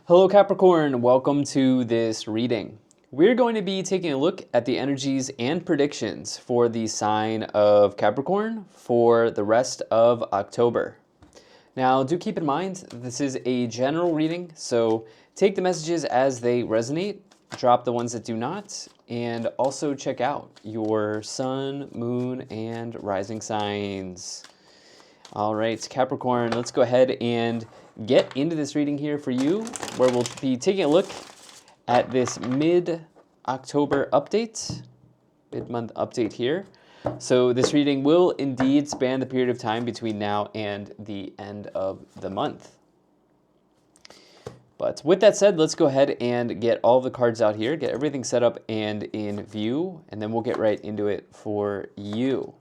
Hello Capricorn, welcome to this reading. We're going to be taking a look at the energies and predictions for the sign of Capricorn for the rest of October. Now, do keep in mind, this is a general reading, so take the messages as they resonate, drop the ones that do not, and also check out your sun, moon, and rising signs. All right, Capricorn, let's go ahead and get into this reading here for you, where we'll be taking a look at this mid-October update, mid-month update here. So this reading will indeed span the period of time between now and the end of the month. But with that said, let's go ahead and get all the cards out here, get everything set up and in view, and then we'll get right into it for you.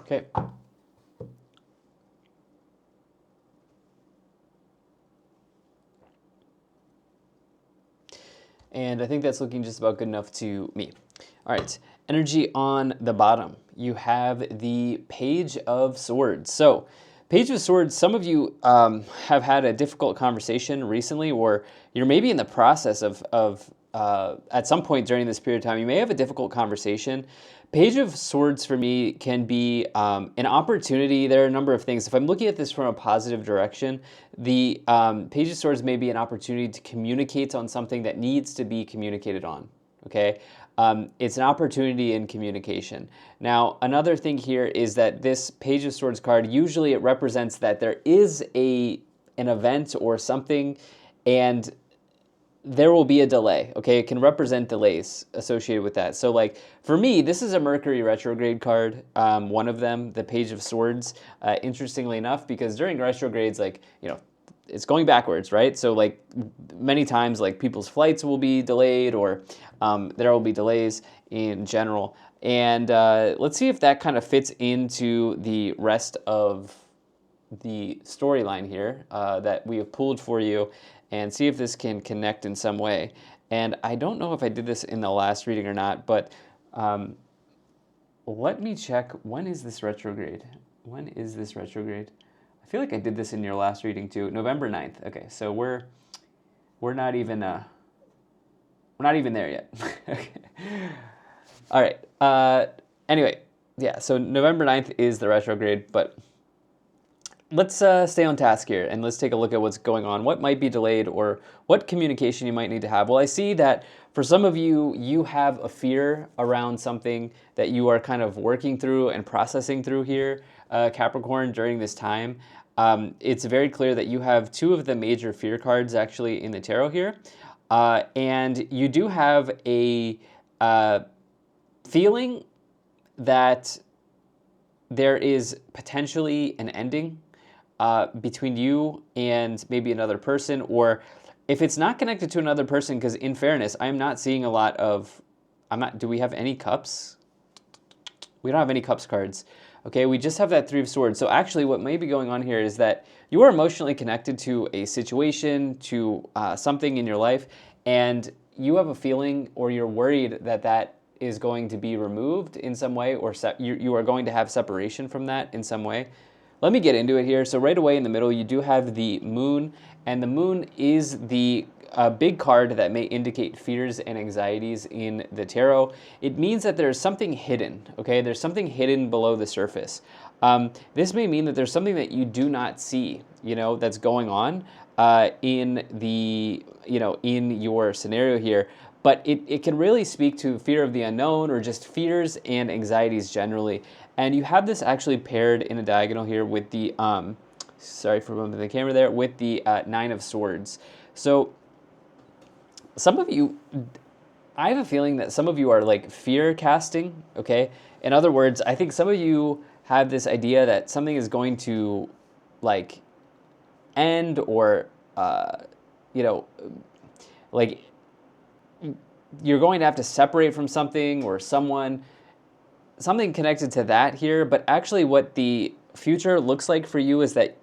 Okay. And I think that's looking just about good enough to me. All right, energy on the bottom. You have the Page of Swords. So, Page of Swords, some of you have had a difficult conversation recently, or you're maybe in the process of at some point during this period of time, you may have a difficult conversation. Page of Swords for me can be an opportunity. There are a number of things. If I'm looking at this from a positive direction, the Page of Swords may be an opportunity to communicate on something that needs to be communicated on, okay? It's an opportunity in communication. Now, another thing here is that this Page of Swords card, usually it represents that there is an event or something, and there will be a delay, okay? It can represent delays associated with that. So like, for me, this is a Mercury retrograde card, one of them, the Page of Swords, interestingly enough, because during retrogrades, like, you know, it's going backwards, right? So like, many times, like, people's flights will be delayed, or there will be delays in general. And let's see if that kind of fits into the rest of the storyline here that we have pulled for you, and see if this can connect in some way. And I don't know if I did this in the last reading or not, but let me check. When is this retrograde? When is this retrograde? I feel like I did this in your last reading too. November 9th. Okay, so we're not even there yet. Okay. All right. Anyway, yeah. So November 9th is the retrograde, but let's stay on task here, and let's take a look at what's going on. What might be delayed, or what communication you might need to have? Well, I see that for some of you, you have a fear around something that you are kind of working through and processing through here, Capricorn, during this time. It's very clear that you have two of the major fear cards actually in the tarot here. And you do have a feeling that there is potentially an ending between you and maybe another person, or if it's not connected to another person, because in fairness, I'm not seeing a lot of, do we have any cups? We don't have any cups cards. Okay, we just have that Three of Swords. So actually what may be going on here is that you are emotionally connected to a situation, to something in your life, and you have a feeling, or you're worried that that is going to be removed in some way, or you are going to have separation from that in some way. Let me get into it here. So right away in the middle, you do have the Moon, and the Moon is the big card that may indicate fears and anxieties in the tarot. It means that there's something hidden, okay? There's something hidden below the surface. This may mean that there's something that you do not see, that's going on in your scenario here. But it can really speak to fear of the unknown, or just fears and anxieties generally. And you have this actually paired in a diagonal here with the, sorry for moving the camera there, with the Nine of Swords. So some of you, I have a feeling that some of you are like fear casting, okay? In other words, I think some of you have this idea that something is going to like end, or, like you're going to have to separate from something or someone, something connected to that here. But actually what the future looks like for you is that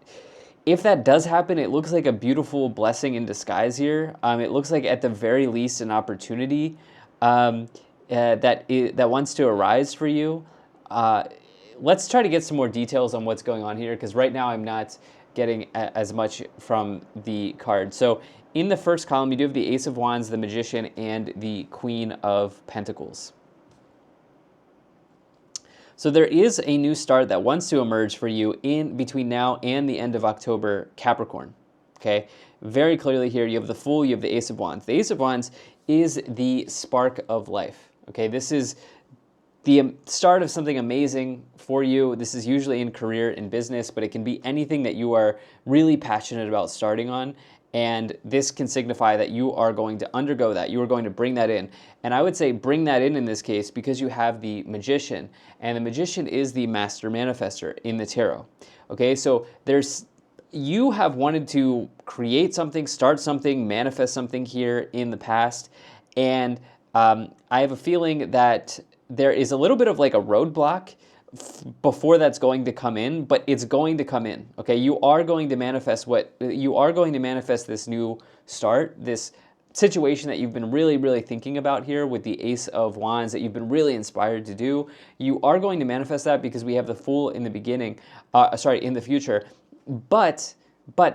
if that does happen, it looks like a beautiful blessing in disguise here. It looks like at the very least an opportunity that wants to arise for you. Let's try to get some more details on what's going on here, because right now I'm not getting as much from the card. So in the first column, you do have the Ace of Wands, the Magician, and the Queen of Pentacles. So there is a new start that wants to emerge for you in between now and the end of October, Capricorn. Okay, very clearly here you have the Fool, you have the Ace of Wands. The Ace of Wands is the spark of life. Okay, this is the start of something amazing for you. This is usually in career, in business, but it can be anything that you are really passionate about starting on. And this can signify that you are going to undergo that. You are going to bring that in. And I would say bring that in this case because you have the Magician. And the Magician is the master manifester in the tarot. Okay, so you have wanted to create something, start something, manifest something here in the past. And I have a feeling that there is a little bit of like a roadblock before that's going to come in, but it's going to come in. Okay, you are going to manifest this new start, this situation that you've been really, really thinking about here with the Ace of Wands that you've been really inspired to do. You are going to manifest that because we have the Fool in the beginning, in the future. But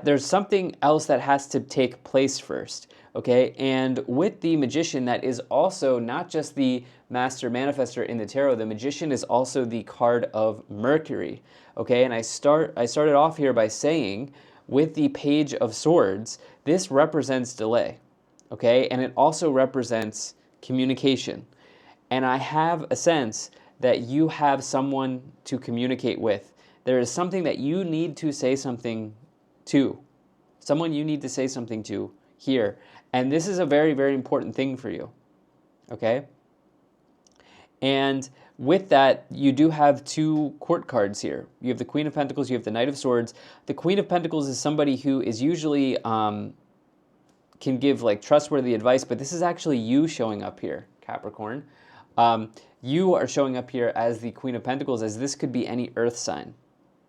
there's something else that has to take place first. Okay, and with the Magician, that is also not just the master manifester in the tarot. The Magician is also the card of Mercury. Okay, and I started off here by saying with the Page of Swords, this represents delay. Okay, and it also represents communication. And I have a sense that you have someone to communicate with. There is something that you need to say something to. Someone you need to say something to here. And this is a very, very important thing for you, okay? And with that, you do have two court cards here. You have the Queen of Pentacles, you have the Knight of Swords. The Queen of Pentacles is somebody who is usually can give like trustworthy advice, but this is actually you showing up here, Capricorn. You are showing up here as the Queen of Pentacles, as this could be any earth sign,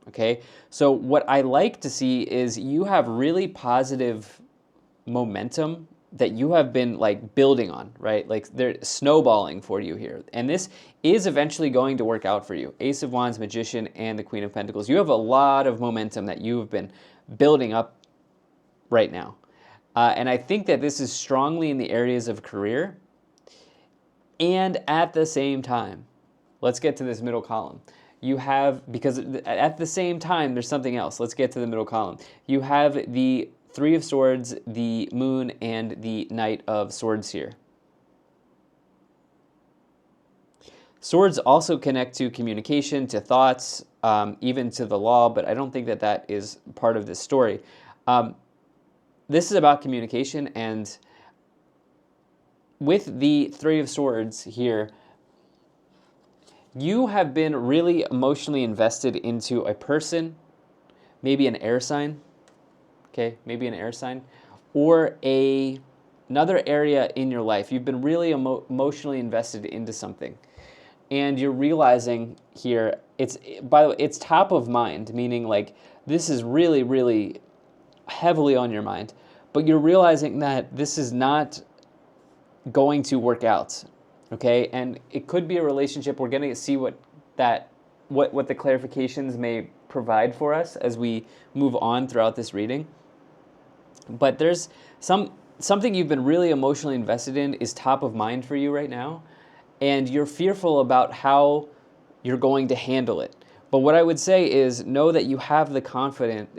okay? So what I like to see is you have really positive momentum that you have been like building on, right? Like they're snowballing for you here. And this is eventually going to work out for you. Ace of Wands, Magician, and the Queen of Pentacles. You have a lot of momentum that you have been building up right now. And I think that this is strongly in the areas of career. And at the same time, let's get to this middle column. You have, because at the same time, there's something else. Let's get to the middle column. You have the Three of Swords, the Moon, and the Knight of Swords here. Swords also connect to communication, to thoughts, even to the law, but I don't think that that is part of this story. This is about communication, and with the Three of Swords here, you have been really emotionally invested into a person, maybe an air sign, okay, maybe an air sign, or another area in your life. You've been really emotionally invested into something. And you're realizing here, by the way, it's top of mind, meaning like this is really, really heavily on your mind. But you're realizing that this is not going to work out, okay? And it could be a relationship. We're going to see what the clarifications may provide for us as we move on throughout this reading. But there's something you've been really emotionally invested in is top of mind for you right now, and you're fearful about how you're going to handle it. But what I would say is know that you have the confidence.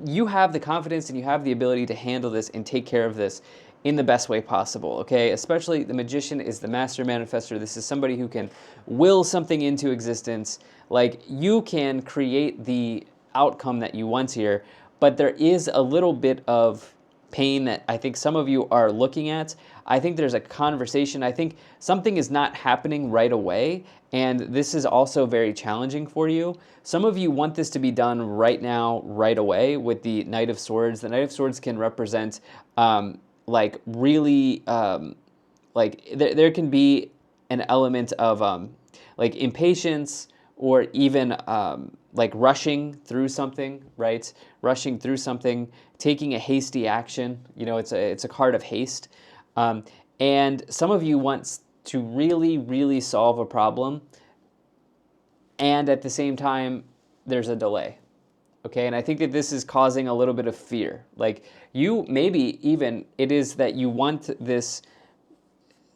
You have the confidence and you have the ability to handle this and take care of this in the best way possible, okay? Especially the Magician is the master manifester. This is somebody who can will something into existence. Like, you can create the outcome that you want here, but there is a little bit of pain that I think some of you are looking at. I think there's a conversation. I think something is not happening right away, and this is also very challenging for you. Some of you want this to be done right now, right away with the Knight of Swords. The Knight of Swords can represent like really, like there can be an element of like impatience, or even like rushing through something, right? Rushing through something, taking a hasty action. You know, it's a card of haste. And some of you want to really, really solve a problem, and at the same time, there's a delay. Okay, and I think that this is causing a little bit of fear. Like you, maybe even it is that you want this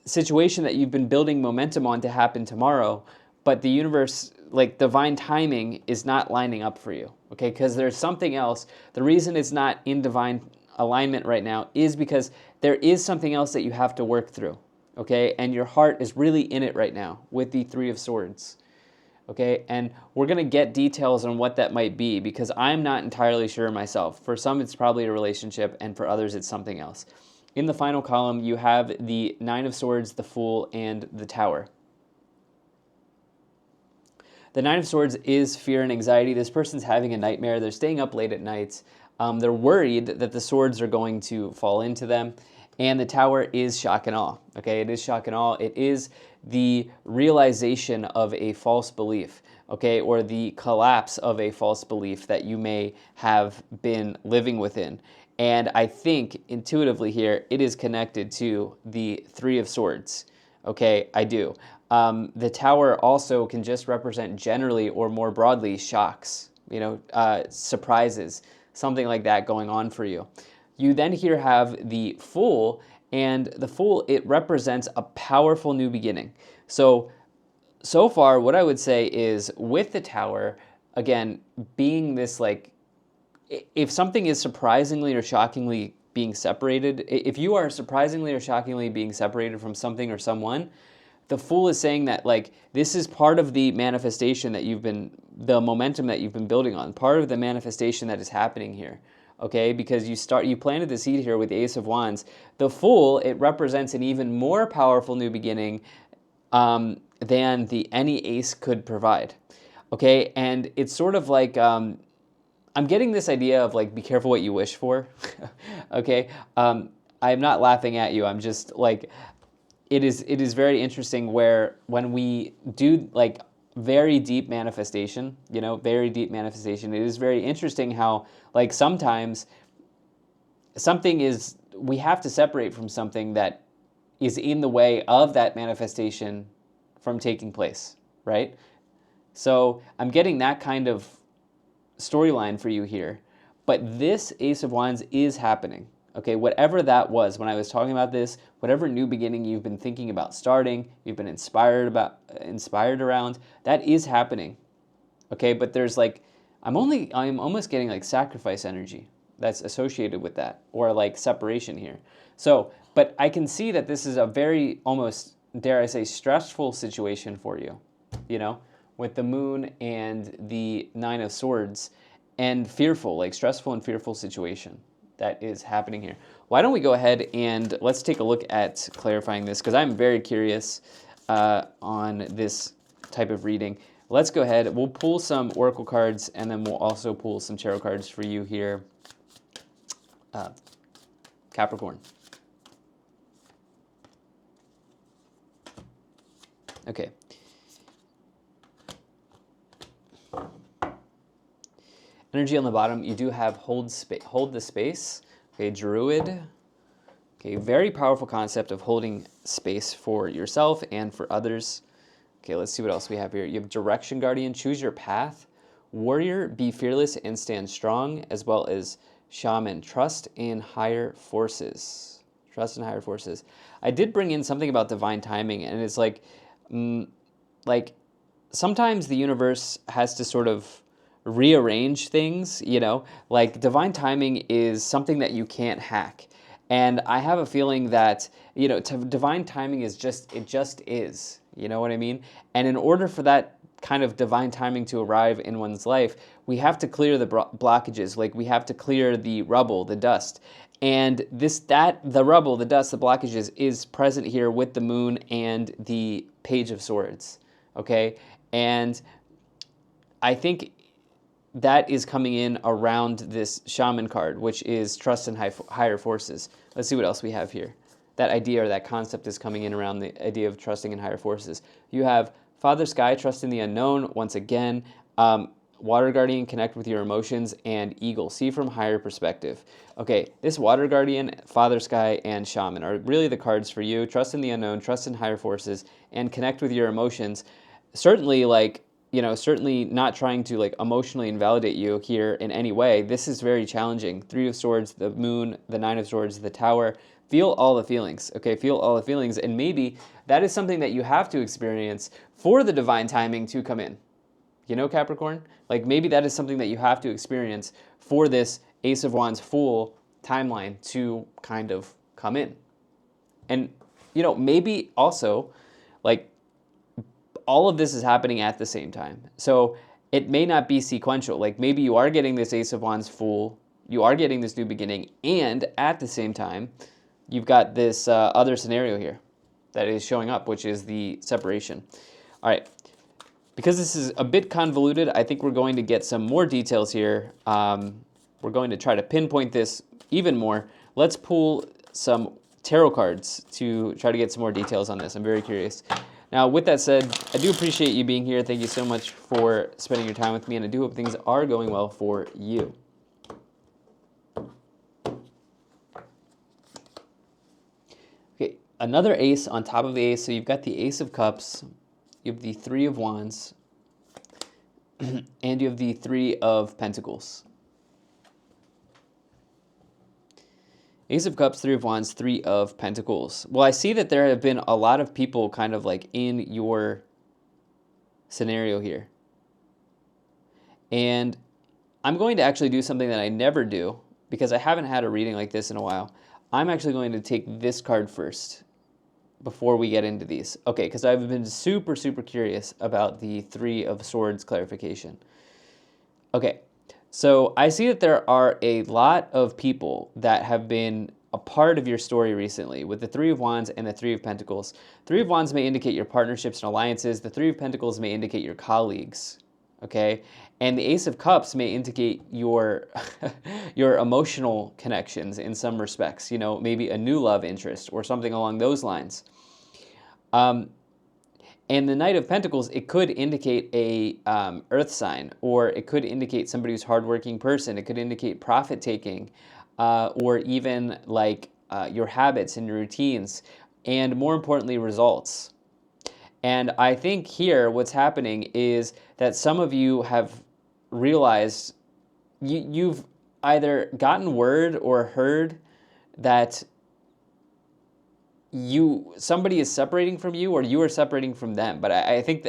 situation that you've been building momentum on to happen tomorrow, but the universe, like divine timing, is not lining up for you. Okay, because there's something else. The reason it's not in divine alignment right now is because there is something else that you have to work through. Okay, and your heart is really in it right now with the Three of Swords. Okay, and we're going to get details on what that might be because I'm not entirely sure myself. For some, it's probably a relationship, and for others, it's something else. In the final column, you have the Nine of Swords, the Fool, and the Tower. The Nine of Swords is fear and anxiety. This person's having a nightmare. They're staying up late at nights. They're worried that the swords are going to fall into them. And the Tower is shock and awe. Okay, it is shock and awe. It is the realization of a false belief, okay, or the collapse of a false belief that you may have been living within. And I think intuitively here, it is connected to the Three of Swords. Okay, I do. The Tower also can just represent generally or more broadly shocks, surprises, something like that going on for you. You then here have the Fool, and the Fool, it represents a powerful new beginning. So far, what I would say is with the Tower, again, being this like, if something is surprisingly or shockingly being separated, if you are surprisingly or shockingly being separated from something or someone, the Fool is saying that like this is part of the manifestation that the momentum that you've been building on, part of the manifestation that is happening here. Okay, because you planted the seed here with the Ace of Wands. The Fool, it represents an even more powerful new beginning than any ace could provide. Okay, and it's sort of like I'm getting this idea of like be careful what you wish for. Okay, I'm not laughing at you. I'm just like it is very interesting when we do like very deep manifestation, very deep manifestation. It is very interesting how like sometimes we have to separate from something that is in the way of that manifestation from taking place, right? So I'm getting that kind of storyline for you here, but this Ace of Wands is happening. Okay, whatever that was when I was talking about this, whatever new beginning you've been thinking about starting, you've been inspired around, that is happening. Okay, but there's like, I'm almost getting like sacrifice energy that's associated with that, or like separation here. So, but I can see that this is a very almost, dare I say, stressful situation for you, with the Moon and the Nine of Swords, and fearful, like stressful and fearful situation that is happening here. Why don't we go ahead and let's take a look at clarifying this, because I'm very curious on this type of reading. Let's go ahead. We'll pull some oracle cards, and then we'll also pull some tarot cards for you here, Capricorn. Okay. Energy on the bottom, you do have hold the space. Okay, Druid. Okay, very powerful concept of holding space for yourself and for others. Okay, let's see what else we have here. You have Direction Guardian, choose your path. Warrior, be fearless and stand strong, as well as Shaman, trust in higher forces. Trust in higher forces. I did bring in something about divine timing, and it's like sometimes the universe has to sort of rearrange things, like divine timing is something that you can't hack. And I have a feeling that, divine timing is it just is, you know what I mean? And in order for that kind of divine timing to arrive in one's life, we have to clear the blockages, like we have to clear the rubble, the dust. And the rubble, the dust, the blockages is present here with the Moon and the Page of Swords, okay? And I think that is coming in around this Shaman card, which is trust in higher forces. Let's see what else we have here. That idea or that concept is coming in around the idea of trusting in higher forces. You have Father Sky, trust in the unknown, once again. Water Guardian, connect with your emotions, and Eagle, see from higher perspective. Okay, this Water Guardian, Father Sky, and Shaman are really the cards for you. Trust in the unknown, trust in higher forces, and connect with your emotions. Certainly, like, certainly not trying to like emotionally invalidate you here in any way. This is very challenging. Three of Swords, the Moon, the Nine of Swords, the Tower. Feel all the feelings, okay? Feel all the feelings, and maybe that is something that you have to experience for the divine timing to come in. Capricorn? Like maybe that is something that you have to experience for this Ace of Wands full timeline to kind of come in. And, maybe also, like, all of this is happening at the same time. So it may not be sequential. Like maybe you are getting this Ace of Wands full, you are getting this new beginning, and at the same time, you've got this other scenario here that is showing up, which is the separation. All right. Because this is a bit convoluted, I think we're going to get some more details here. We're going to try to pinpoint this even more. Let's pull some tarot cards to try to get some more details on this. I'm very curious. Now, with that said, I do appreciate you being here. Thank you so much for spending your time with me, and I do hope things are going well for you. Okay, another ace on top of the ace. So you've got the Ace of Cups, you have the Three of Wands, and you have the Three of Pentacles. Ace of Cups, Three of Wands, Three of Pentacles. Well, I see that there have been a lot of people kind of like in your scenario here. And I'm going to actually do something that I never do because I haven't had a reading like this in a while. I'm actually going to take this card first before we get into these. Okay, because I've been super, super curious about the Three of Swords clarification. Okay. So I see that there are a lot of people that have been a part of your story recently with the Three of Wands and the Three of Pentacles. Three of Wands may indicate your partnerships and alliances. The Three of Pentacles may indicate your colleagues, okay? And the Ace of Cups may indicate your your emotional connections in some respects, maybe a new love interest or something along those lines. And the Knight of Pentacles, it could indicate a earth sign, or it could indicate somebody who's hardworking person. It could indicate profit-taking, or even like your habits and your routines, and more importantly, results. And I think here what's happening is that some of you have realized you've either gotten word or heard that somebody is separating from you, or you are separating from them. But I think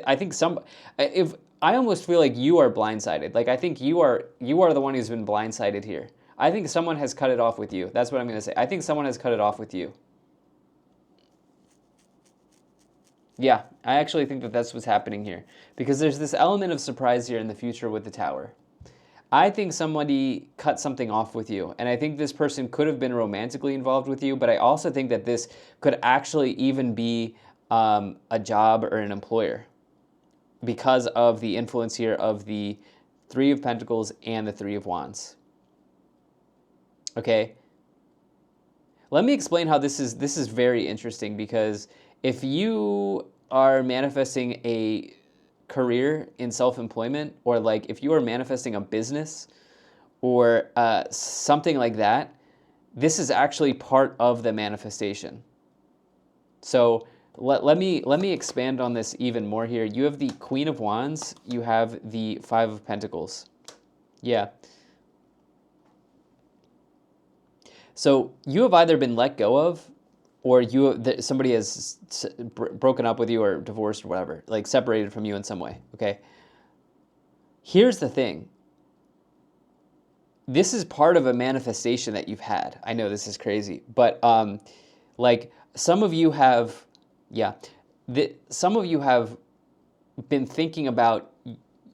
if I almost feel like you are blindsided. Like I think you are the one who's been blindsided here. I think someone has cut it off with you. That's what I'm going to say. I think someone has cut it off with you. Yeah, I actually think that that's what's happening here, because there's this element of surprise here in the future with the Tower. I think somebody cut something off with you, and I think this person could have been romantically involved with you, but I also think that this could actually even be a job or an employer because of the influence here of the Three of Pentacles and the Three of Wands. Okay? Let me explain how this is very interesting, because if you are manifesting a career in self-employment, or like if you are manifesting a business or something like that, this is actually part of the manifestation. So let me expand on this even more here. You have the Queen of Wands, you have the Five of Pentacles. Yeah. So you have either been let go of, or somebody has broken up with you or divorced or whatever, like separated from you in some way, okay? Here's the thing. This is part of a manifestation that you've had. I know this is crazy, but like some of you have been thinking about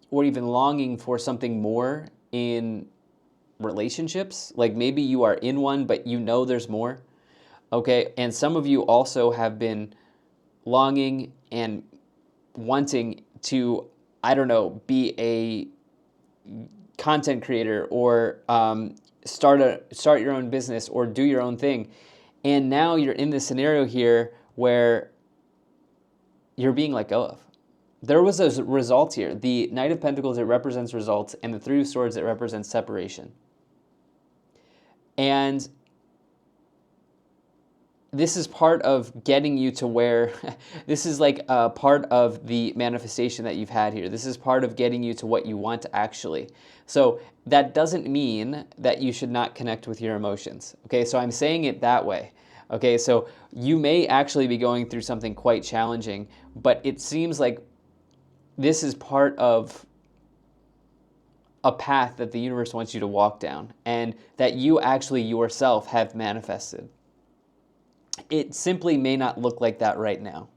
or even longing for something more in relationships. Like maybe you are in one, but there's more. Okay, and some of you also have been longing and wanting to, I don't know, be a content creator, or start your own business, or do your own thing. And now you're in this scenario here where you're being let go of. There was a result here. The Knight of Pentacles, it represents results, and the Three of Swords, it represents separation. And this is part of getting you to where, this is like a part of the manifestation that you've had here. This is part of getting you to what you want actually. So that doesn't mean that you should not connect with your emotions. Okay, so I'm saying it that way. Okay, so you may actually be going through something quite challenging, but it seems like this is part of a path that the universe wants you to walk down and that you actually yourself have manifested. It simply may not look like that right now.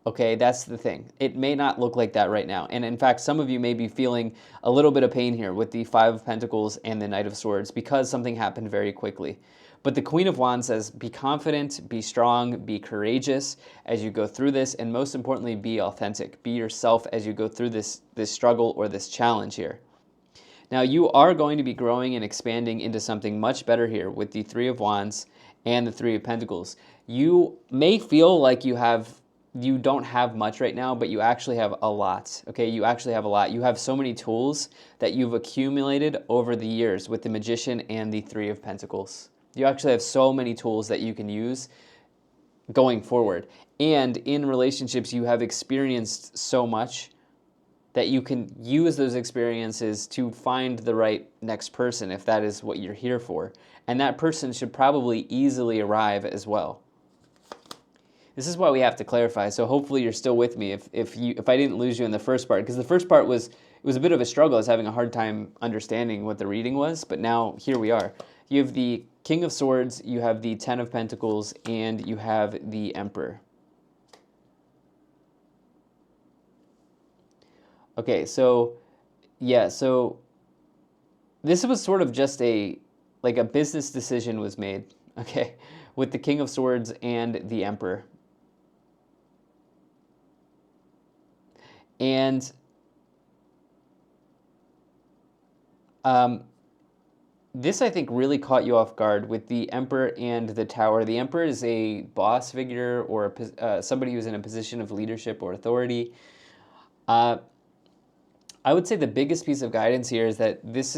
Okay, that's the thing. It may not look like that right now. And in fact, some of you may be feeling a little bit of pain here with the Five of Pentacles and the Knight of Swords because something happened very quickly. But the Queen of Wands says, be confident, be strong, be courageous as you go through this, and most importantly, be authentic. Be yourself as you go through this struggle or this challenge here. Now, you are going to be growing and expanding into something much better here with the Three of Wands and the Three of Pentacles. You may feel like you don't have much right now, but you actually have a lot. Okay, you actually have a lot. You have so many tools that you've accumulated over the years with the Magician and the Three of Pentacles. You actually have so many tools that you can use going forward. And in relationships, you have experienced so much that you can use those experiences to find the right next person if that is what you're here for. And that person should probably easily arrive as well. This is why we have to clarify. So hopefully you're still with me if I didn't lose you in the first part, because the first part was a bit of a struggle. I was having a hard time understanding what the reading was, but now here we are. You have the King of Swords, you have the Ten of Pentacles, and you have the Emperor. Okay, so yeah, so this was sort of just like a business decision was made, okay, with the King of Swords and the Emperor. And this, I think, really caught you off guard with the Emperor and the Tower. The Emperor is a boss figure or somebody who's in a position of leadership or authority. I would say the biggest piece of guidance here is that this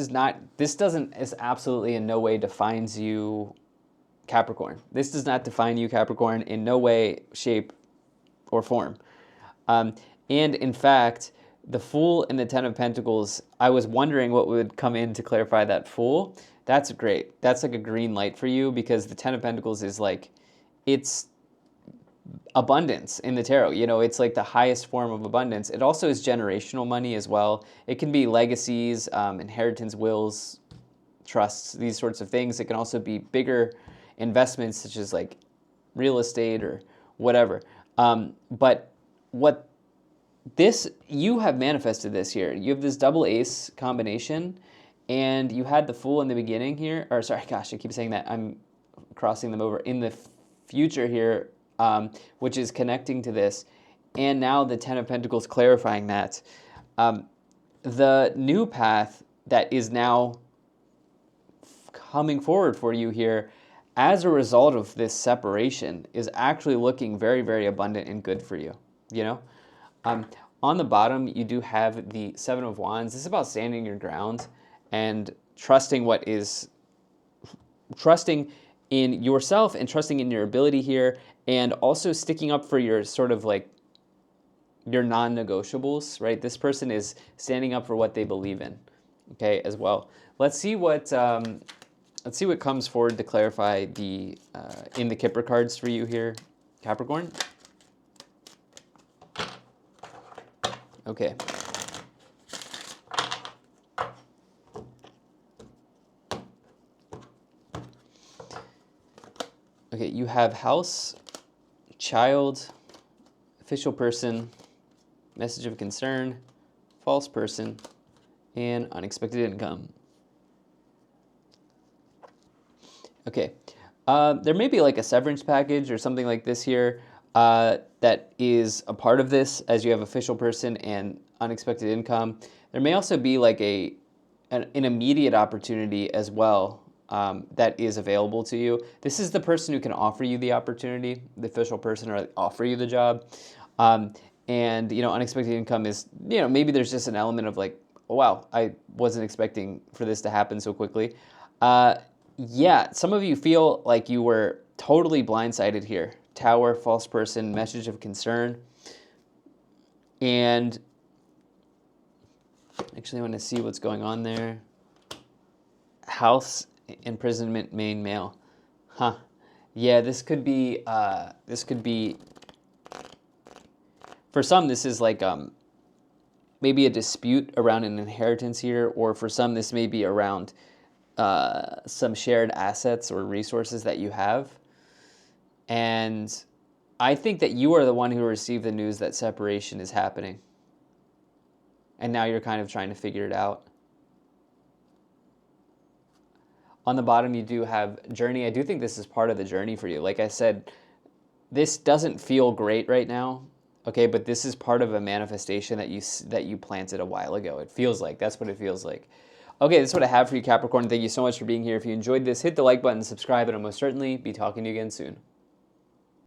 absolutely in no way defines you, Capricorn. This does not define you, Capricorn, in no way, shape, or form. And in fact, the Fool and the Ten of Pentacles, I was wondering what would come in to clarify that Fool. That's great. That's like a green light for you because the Ten of Pentacles is like, it's abundance in the tarot. You know, it's like the highest form of abundance. It also is generational money as well. It can be legacies, inheritance, wills, trusts, these sorts of things. It can also be bigger investments such as like real estate or whatever. But what this, you have manifested this here. You have this double ace combination and you had the Fool in the beginning here, or sorry, gosh, I keep saying that. I'm crossing them over. In the future here, which is connecting to this, and now the Ten of Pentacles clarifying that. The new path that is now coming forward for you here as a result of this separation is actually looking very, very abundant and good for you, you know? On the bottom, you do have the Seven of Wands. This is about standing your ground and trusting trusting in yourself and trusting in your ability here, and also sticking up for your sort of like your non-negotiables, right? This person is standing up for what they believe in, okay, as well. Let's see what comes forward to clarify the in the Kipper cards for you here, Capricorn. Okay. Okay, you have house, child, official person, message of concern, false person, and unexpected income. Okay, there may be like a severance package or something like this here that is a part of this as you have official person and unexpected income. There may also be like an immediate opportunity as well that is available to you. This is the person who can offer you the opportunity, the official person, or offer you the job. And, you know, unexpected income is, you know, maybe there's just an element of like, oh, wow, I wasn't expecting for this to happen so quickly. Yeah, some of you feel like you were totally blindsided here. Tower, false person, message of concern. And actually I want to see what's going on there. House, imprisonment, main male. Huh. Yeah, this could be, for some, this is like maybe a dispute around an inheritance here, or for some, this may be around some shared assets or resources that you have. And I think that you are the one who received the news that separation is happening. And now you're kind of trying to figure it out. On the bottom, you do have journey. I do think this is part of the journey for you. Like I said, this doesn't feel great right now, okay? But this is part of a manifestation that you planted a while ago. It feels like. That's what it feels like. Okay, that's what I have for you, Capricorn. Thank you so much for being here. If you enjoyed this, hit the like button, subscribe, and I'll most certainly be talking to you again soon.